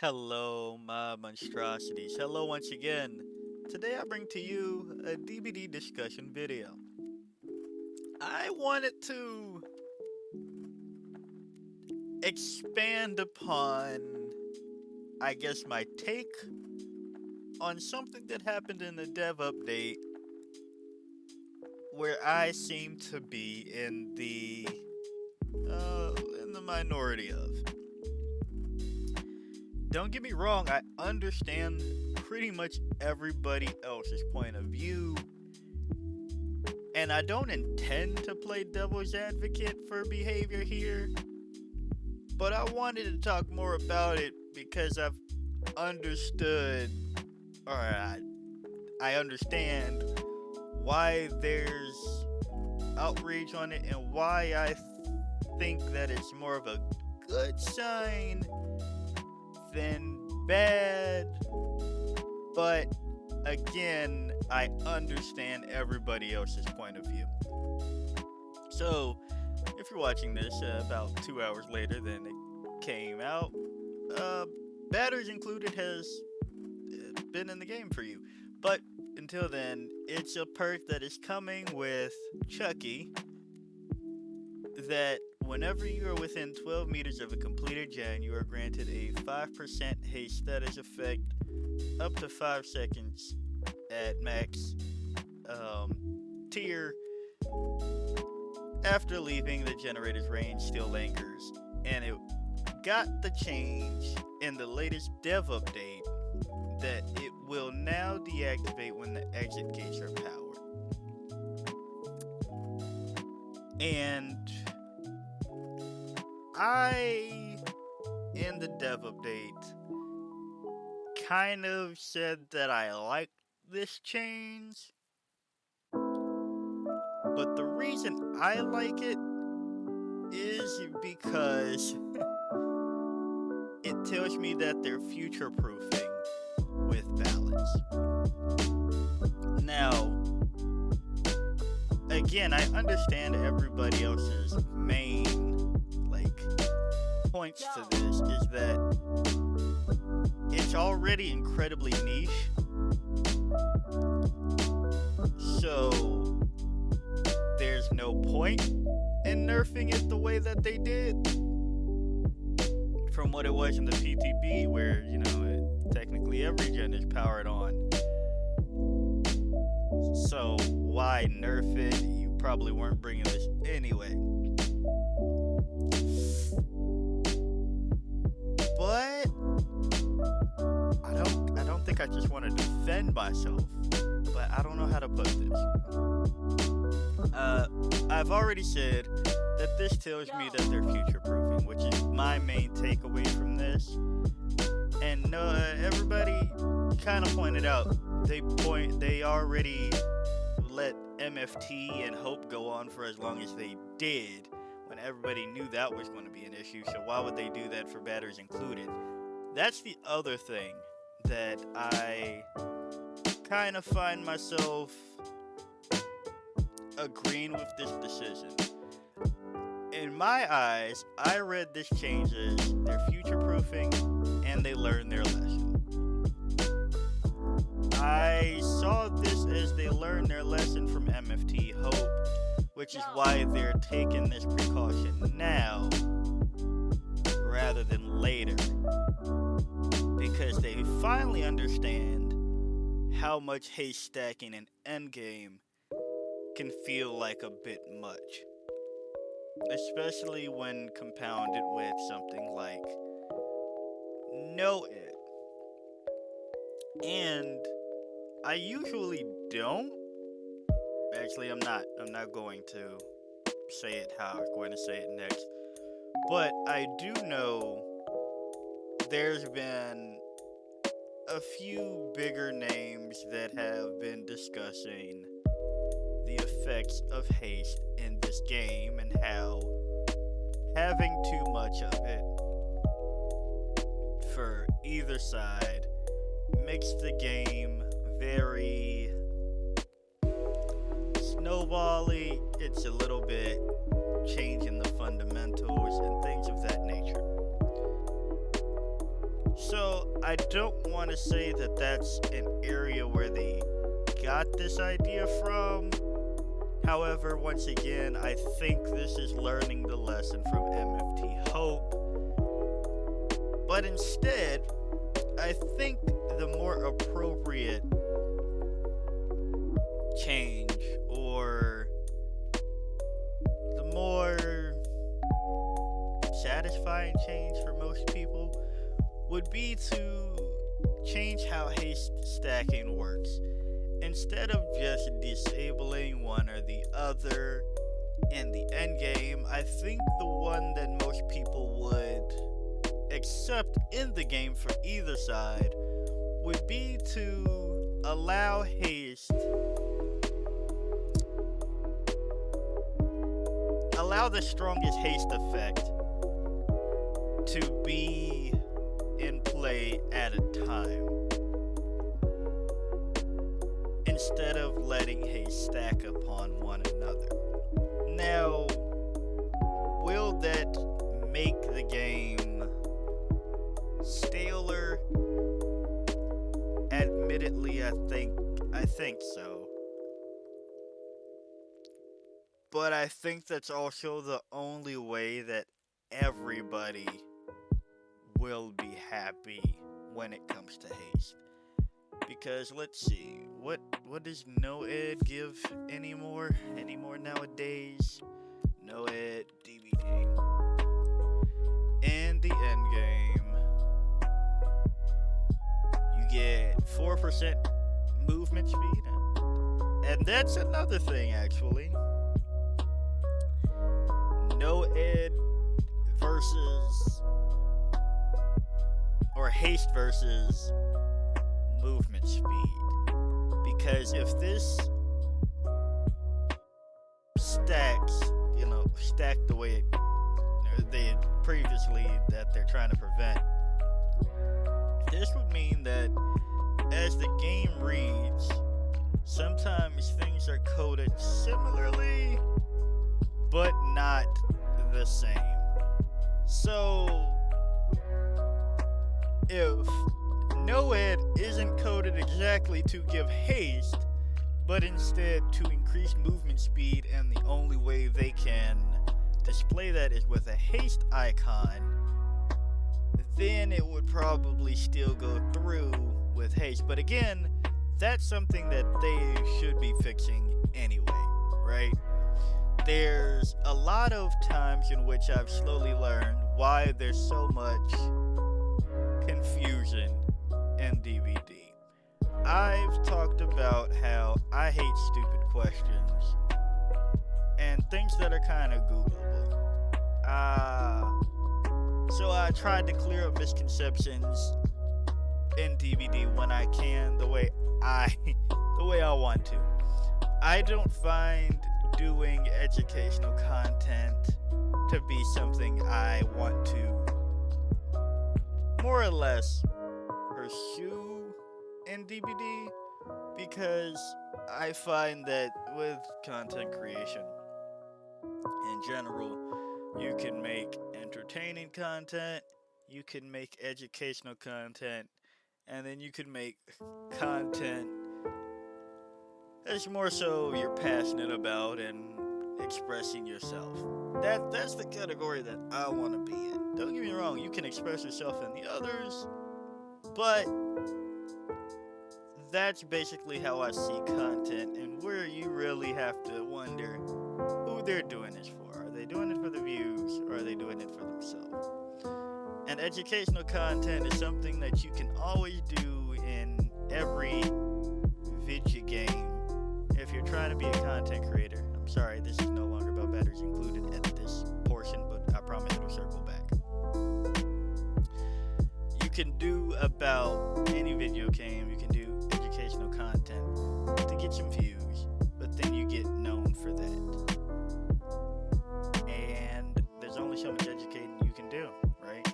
Hello, my monstrosities. Hello once again. Today I bring to you a DbD discussion video. I wanted to expand upon, I guess, my take on something that happened in the dev update where I seem to be in the minority of. Don't get me wrong, I understand pretty much everybody else's point of view, and I don't intend to play devil's advocate for behavior here, but I wanted to talk more about it because I've understood, or I understand why there's outrage on it and why I think that it's more of a good sign than bad. But again, I understand everybody else's point of view. So, if you're watching this about 2 hours later than it came out, Batters Included has been in the game for you. But until then, it's a perk that is coming with Chucky that whenever you are within 12 meters of a completed gen, you are granted a 5% haste status effect up to 5 seconds at max tier. After leaving, the generator's range still lingers, and it got the change in the latest dev update that it will now deactivate when the exit gates are powered. And I, in the dev update, kind of said that I like this change, but the reason I like it is because it tells me that they're future-proofing with balance. Now, again, I understand everybody else's main points to this is that it's already incredibly niche, so there's no point in nerfing it the way that they did from what it was in the PTB, where technically every gen is powered on. So why nerf it? You probably weren't bringing this anyway. But I don't think I just want to defend myself, but I don't know how to put this. I've already said that this tells me that they're future-proofing, which is my main takeaway from this. And everybody kind of pointed out they already let MFT and Hope go on for as long as they did, when everybody knew that was going to be an issue. So why would they do that for Batters Included? That's the other thing that I kind of find myself agreeing with this decision. In my eyes, I read this change as they're future-proofing and they learned their lesson. I saw this as they learned their lesson from MFT Hope, which is why they're taking this precaution now rather than later, because they finally understand how much haste stacking in endgame can feel like a bit much, especially when compounded with something like no it. And I usually don't. Actually, I'm not going to say it how I'm going to say it next. But I do know there's been a few bigger names that have been discussing the effects of haste in this game and how having too much of it for either side makes the game very snowbally. It's a little bit changing the fundamentals and things of that nature. So Well, I don't want to say that that's an area where they got this idea from. However, once again, I think this is learning the lesson from MFT Hope. But instead, I think the more appropriate change, or the more satisfying change for most people, would be to change how haste stacking works. Instead of just disabling one or the other in the endgame, I think the one that most people would accept in the game for either side would be to allow haste, allow the strongest haste effect to be in play at a time, instead of letting haste stack upon one another. Now, will that make the game staler? Admittedly, I think so. But I think that's also the only way that everybody will be happy when it comes to haste. Because let's see, what does no ed give anymore nowadays? No ed, DbD. In the end game, you get 4% movement speed, and that's another thing actually. No ed versus, or haste versus movement speed, because if this stacks, stacked the way they previously that they're trying to prevent, this would mean that as the game reads, sometimes things are coded similarly but not the same. So if no ed isn't coded exactly to give haste, but instead to increase movement speed, and the only way they can display that is with a haste icon, then it would probably still go through with haste. But again, that's something that they should be fixing anyway, right? There's a lot of times in which I've slowly learned why there's so much confusion in DbD. I've talked about how I hate stupid questions and things that are kind of Googleable. So I tried to clear up misconceptions in DbD when I can, the way I want to. I don't find doing educational content to be something I want to more or less pursue in DbD, because I find that with content creation in general, you can make entertaining content, you can make educational content, and then you can make content that's more so you're passionate about and expressing yourself. That's the category that I want to be in. Don't get me wrong, you can express yourself in the others, but that's basically how I see content, and where you really have to wonder who they're doing this for. Are they doing it for the views, or are they doing it for themselves? And educational content is something that you can always do in every video game if you're trying to be a content creator. I'm sorry, this is no longer about batteries included at this portion, but I promise it'll circle back. You can do about any video game, you can do educational content to get some views, but then you get known for that. And there's only so much educating you can do, right?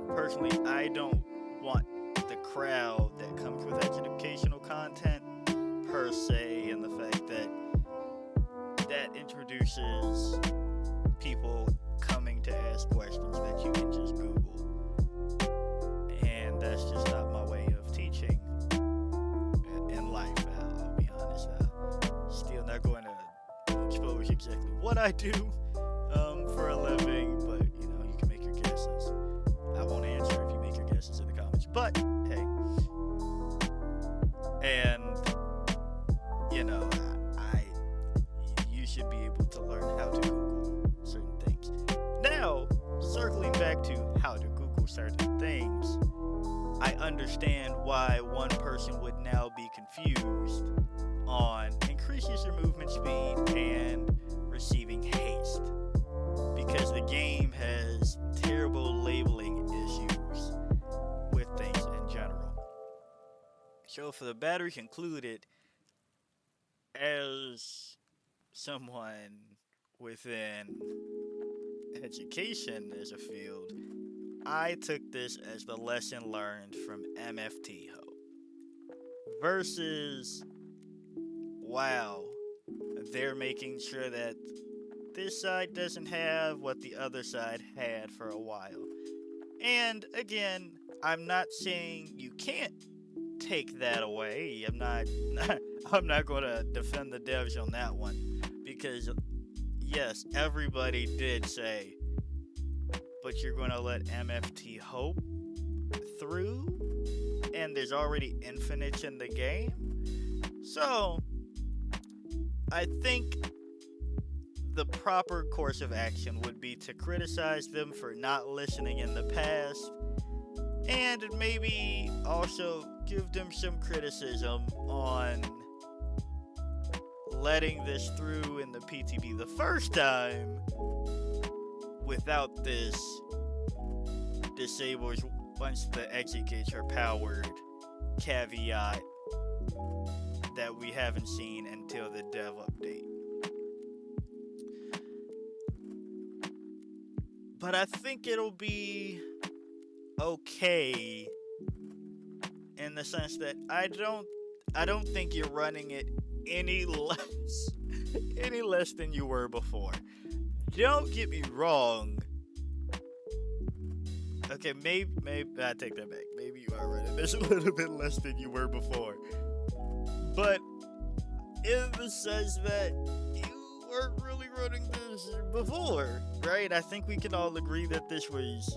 Personally, I don't want the crowd that comes with educational content per se, and the fact that introduces people coming to ask questions that you can just Google, and that's just not my way of teaching in life. I'll be honest. Still not going to expose exactly what I do for a living, but you can make your guesses. I won't answer if you make your guesses in the comments, but hey. And you should be able to learn how to Google certain things. Now, circling back to how to Google certain things, I understand why one person would now be confused on increases your movement speed and receiving haste, because the game has terrible labeling issues with things in general. So for the batteries included, as someone within education as a field, I took this as the lesson learned from MFT Hope. Versus, wow, they're making sure that this side doesn't have what the other side had for a while. And again, I'm not saying you can't take that away. I'm not going to defend the devs on that one, because yes, everybody did say, but you're going to let MFT Hope through, and there's already infinites in the game. So I think the proper course of action would be to criticize them for not listening in the past, and maybe also give them some criticism on letting this through in the PTB the first time without this disables once the exit gates are powered caveat that we haven't seen until the dev update. But I think it'll be okay in the sense that I don't think you're running it any less than you were before. Don't get me wrong. Okay, maybe I take that back. Maybe you are running this a little bit less than you were before. But in the sense that you weren't really running this before, right? I think we can all agree that this was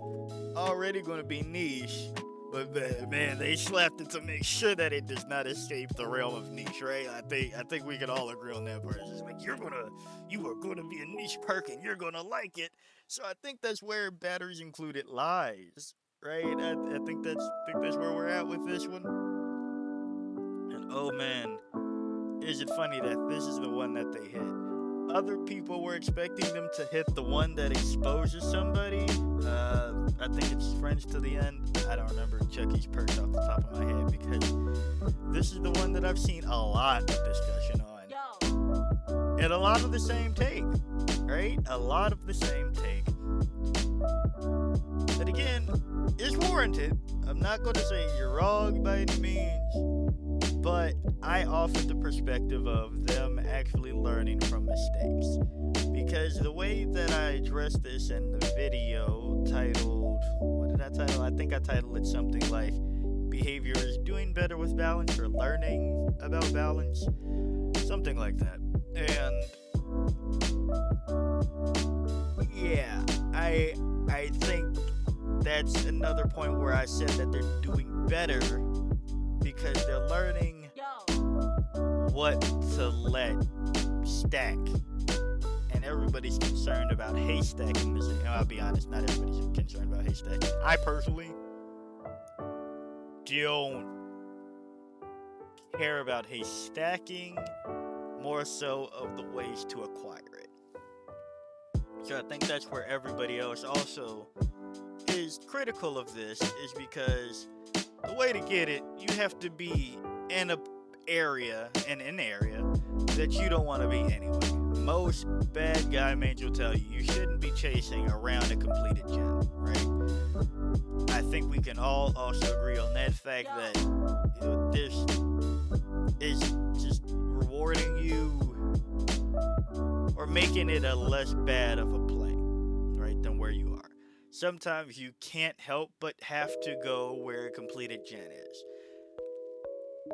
already going to be niche. But man, they slapped it to make sure that it does not escape the realm of niche, right? I think we can all agree on that part. It's just like you are gonna be a niche perk and you're gonna like it. So I think that's where batteries included lies, right? I think that's where we're at with this one. And oh man, is it funny that this is the one that they hit? Other people were expecting them to hit the one that exposes somebody. I think it's Friends to the End. I don't remember Chucky's perks off the top of my head, because this is the one that I've seen a lot of discussion on. And a lot of the same take, right? A lot of the same take. But again, it's warranted. I'm not going to say you're wrong by any means, but I offered the perspective of them actually learning from mistakes. Because the way that I addressed this in the video titled, what did I title? I think I titled it something like Behavior is Doing Better with Balance, or Learning About Balance. Something like that. And yeah, I think that's another point where I said that they're doing better because they're learning what to let stack. And everybody's concerned about haystacking this. I'll be honest, not everybody's concerned about haystacking. I personally don't care about haystacking, more so of the ways to acquire it. So I think that's where everybody else also is critical of this, is because the way to get it, you have to be in an area that you don't want to be anyway. Most bad guy mains will tell you you shouldn't be chasing around a completed gen, right? I think we can all also agree on that fact that this is just rewarding you or making it a less bad of a play, right, than where you are. sometimes you can't help but have to go where a completed gen is.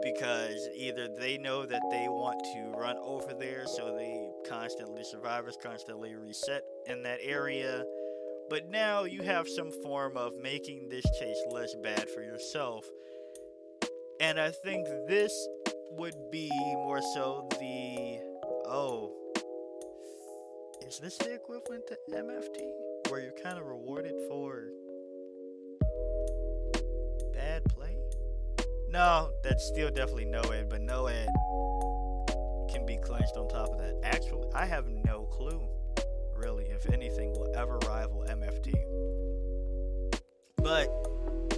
Because either they know that they want to run over there, so the survivors constantly reset in that area. But now you have some form of making this chase less bad for yourself. And I think this would be more so the. Oh. Is this the equivalent to MFT? Where you're kind of rewarded for bad play? No, that's still definitely NOED, but NOED can be cleansed on top of that. Actually, I have no clue, really, if anything will ever rival MFT. But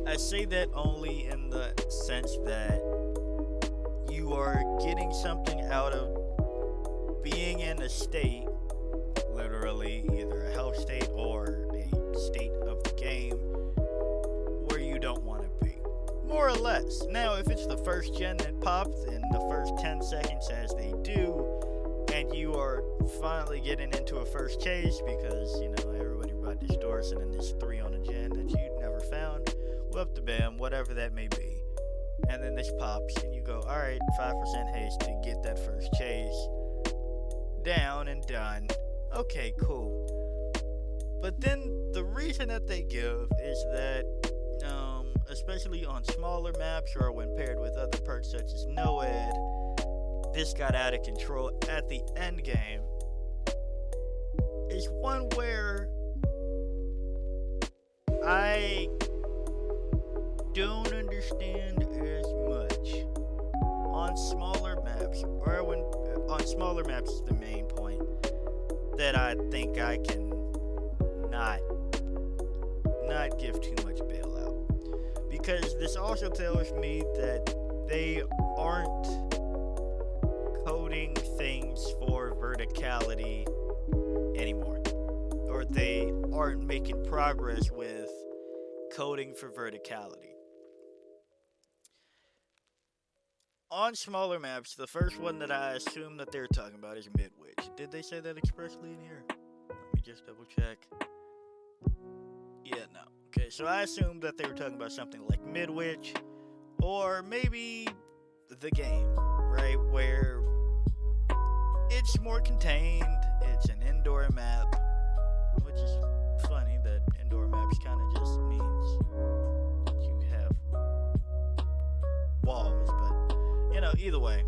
I say that only in the sense that you are getting something out of being in a state, literally either a health state or a state of the game, where you don't want to be. More or less. Now, if it's the first gen that pops in the first 10 seconds as they do, and you are finally getting into a first chase because, you know, everybody brought this doors and then there's 3 on a gen that you never found, whoop the bam, whatever that may be. And then this pops and you go, alright, 5% haste to get that first chase down and done. Okay, cool. But then the reason that they give is that especially on smaller maps or when paired with other perks such as NOED, this got out of control at the end game, is one where I don't understand as much on smaller maps, or when on smaller maps is the main point that I think I can not give too much bailout. Because this also tells me that they aren't coding things for verticality anymore. Or they aren't making progress with coding for verticality. On smaller maps, the first one that I assume that they're talking about is Midwich. Did they say that expressly in here? Let me just double check. Yeah, no. Okay, so I assumed that they were talking about something like Midwich, or maybe the game, right? Where it's more contained, it's an indoor map, which is funny that indoor maps kind of just means you have walls, but, you know, either way.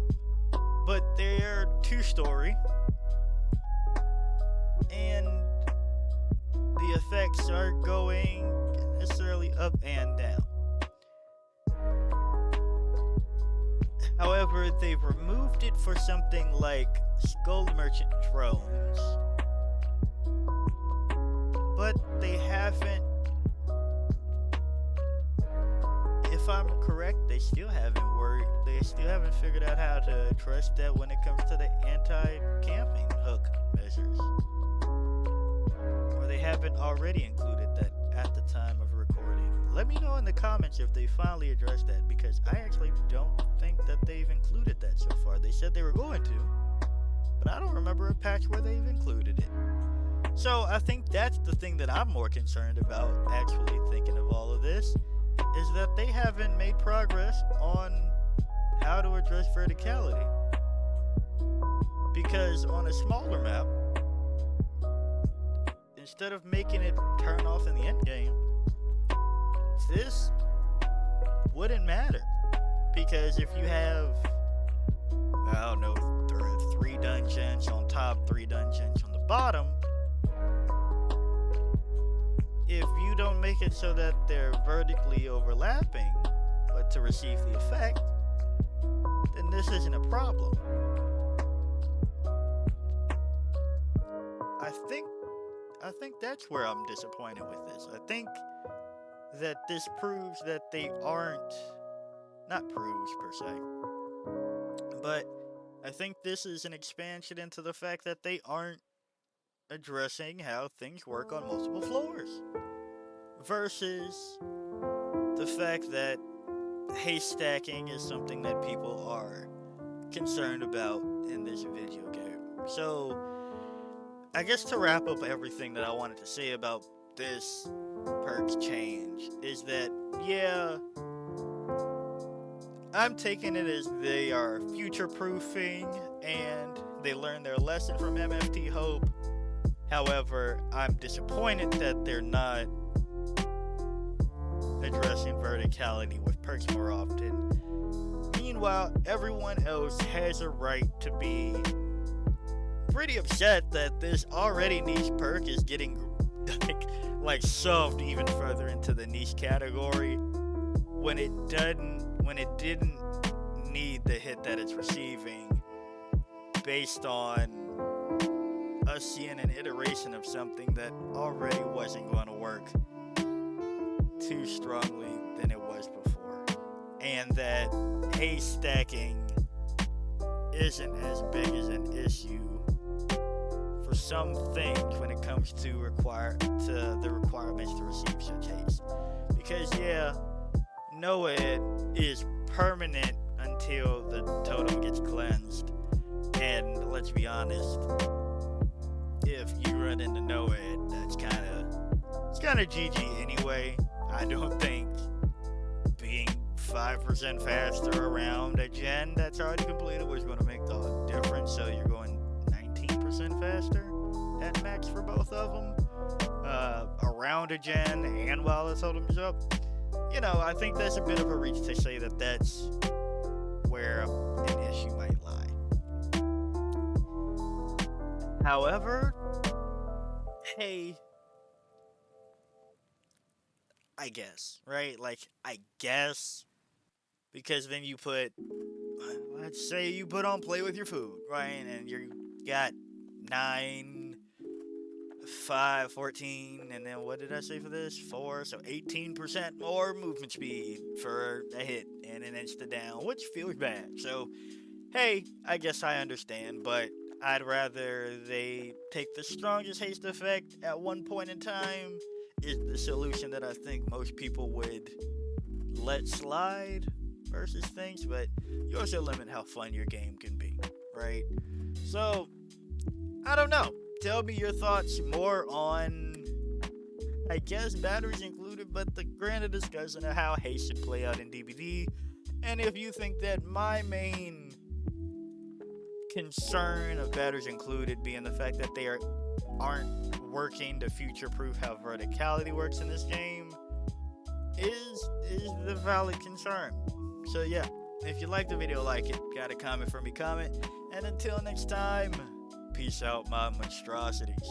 But they're 2-story, and the effects are going necessarily up and down. However, they've removed it for something like Skull Merchant drones, but they haven't, if I'm correct, they still haven't figured out how to address that when it comes to the anti-camping hook measures. Or they haven't already included that at the time of recording. Let me know in the comments if they finally addressed that, because I actually don't think that they've included that so far. They said they were going to, but I don't remember a patch where they've included it. So I think that's the thing that I'm more concerned about, actually thinking of all of this, is that they haven't made progress on how to address verticality. Because on a smaller map, instead of making it turn off in the end game, this wouldn't matter. Because if you have, I don't know, there are 3 dungeons on top, 3 dungeons on the bottom, if you don't make it so that they're vertically overlapping, but to receive the effect, then this isn't a problem. I think that's where I'm disappointed with this. I think that this proves that they aren't, not proves per se, but I think this is an expansion into the fact that they aren't addressing how things work on multiple floors, versus the fact that haste stacking is something that people are concerned about in this video game. So I guess to wrap up everything that I wanted to say about this perks change is that, yeah, I'm taking it as they are future proofing and they learned their lesson from MFT Hope. However, I'm disappointed that they're not addressing verticality with perks more often. Meanwhile, everyone else has a right to be pretty upset that this already niche perk is getting like shoved even further into the niche category when it didn't need the hit that it's receiving based on us seeing an iteration of something that already wasn't going to work too strongly than it was before, and that haste stacking isn't as big as an issue for some things when it comes to the requirements to receive such haste. Because yeah, Nerfed is permanent until the totem gets cleansed, and let's be honest, if you run into Nerfed, it's kind of GG anyway. I don't think being 5% faster around a gen that's already completed was going to make the difference. So you're going 19% faster at max for both of them around a gen and while the totem's up. You know, I think that's a bit of a reach to say that that's where an issue might lie. However, hey, I guess, right? Like, I guess, because then you put, let's say you put on play with your food, right? And you got 9, 5, 14, and then what did I say for this? 4, so 18% more movement speed for a hit and an insta down, which feels bad. So, hey, I guess I understand, but I'd rather they take the strongest haste effect at one point in time is the solution that I think most people would let slide versus things, but you also limit how fun your game can be, right? So, I don't know. Tell me your thoughts more on, I guess, batteries included, but the grander discussion of how haste should play out in DbD, and if you think that my main concern of batteries included being the fact that they aren't working to future-proof how verticality works in this game is the valid concern. So yeah, if you like the video, like it, got a comment for me, comment, and until next time, peace out, my monstrosities.